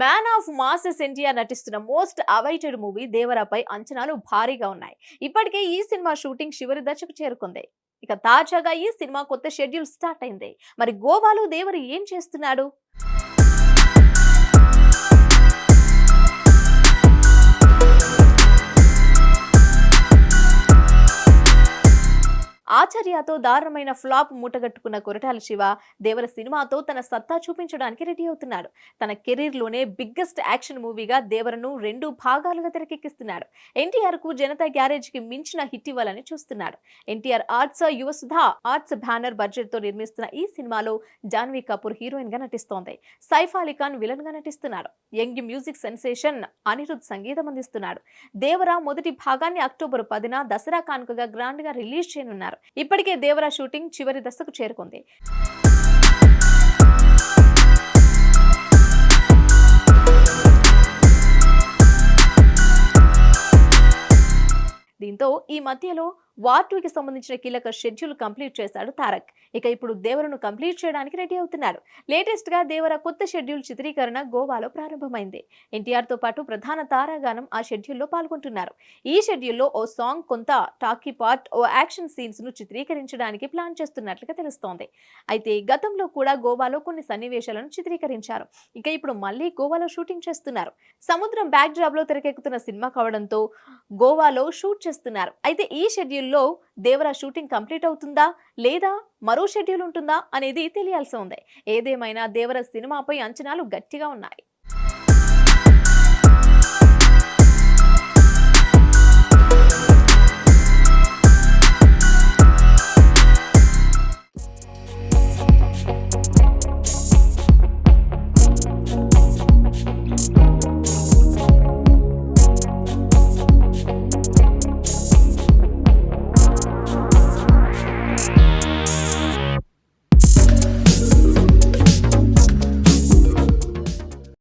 Man of masses NTR నటిస్తున్న most awaited movie దేవరాపై అంచనాలు భారీగా ఉన్నాయి. ఇప్పటికే ఈ సినిమా షూటింగ్ చివరి దశకు చేరుకుంది. ఇక తాజాగా ఈ సినిమా కొత్త షెడ్యూల్ స్టార్ట్ అయింది. మరి గోవాలో దేవర ఏం చేస్తున్నాడు? ఆచార్యతో దారుణమైన ఫ్లాప్ మూటగట్టుకున్న కొరటాల శివ దేవర సినిమాతో తన సత్తా చూపించడానికి రెడీ అవుతున్నాడు. తన కెరీర్ లోనే బిగ్గెస్ట్ యాక్షన్ మూవీగా దేవరను 2 భాగాలుగా తెరకెక్కిస్తున్నాడు. ఎన్టీఆర్ కు జనతా గ్యారేజ్ కి మించిన హిట్ ఇవ్వాలని చూస్తున్నాడు. NTR arts, Yuvasudha arts banner budget తో నిర్మిస్తున్న ఈ సినిమాలో జాన్వీ కపూర్ హీరోయిన్ గా నటిస్తోంది. సైఫ్ అలీ ఖాన్ విలన్ గా నటిస్తున్నాడు. యంగ్ మ్యూజిక్ సెన్సేషన్ అనిరుద్ సంగీతం అందిస్తున్నాడు. దేవర మొదటి భాగాన్ని అక్టోబర్ 10న దసరా కానుకగా గ్రాండ్ గా రిలీజ్ చేయనున్నారు. ఇప్పటికే దేవర షూటింగ్ చివరి దశకు చేరుకుంది. దీంతో ఈ మధ్యలో వార్ 2కి సంబంధించిన కీలక షెడ్యూల్ కంప్లీట్ చేశాడు తారక్. ఇక ఇప్పుడు దేవరను కంప్లీట్ చేయడానికి రెడీ అవుతున్నారు. లేటెస్ట్ గా దేవర కొత్త షెడ్యూల్ చిత్రీకరణ గోవాలో ప్రారంభమైంది. ఎన్టీఆర్ తో పాటు ప్రధాన తారాగానం ఆ షెడ్యూల్లో పాల్గొంటున్నారు. ఈ షెడ్యూల్లో ఓ సాంగ్, కొంత టాకీ పార్ట్, ఓ యాక్షన్ సీన్స్ ను చిత్రీకరించడానికి ప్లాన్ చేస్తున్నట్లుగా తెలుస్తోంది. అయితే గతంలో కూడా గోవాలో కొన్ని సన్నివేశాలను చిత్రీకరించారు. ఇక ఇప్పుడు మళ్ళీ గోవాలో షూటింగ్ చేస్తున్నారు. సముద్రం బ్యాక్ డ్రాప్ లో తెరకెక్కుతున్న సినిమా కావడంతో గోవాలో షూట్ చేస్తున్నారు. అయితే ఈ షెడ్యూల్ లో దేవర షూటింగ్ కంప్లీట్ అవుతుందా లేదా మరో షెడ్యూల్ ఉంటుందా అనేది తెలియాల్సి ఉంది. ఏదేమైనా దేవర సినిమాపై అంచనాలు గట్టిగా ఉన్నాయి.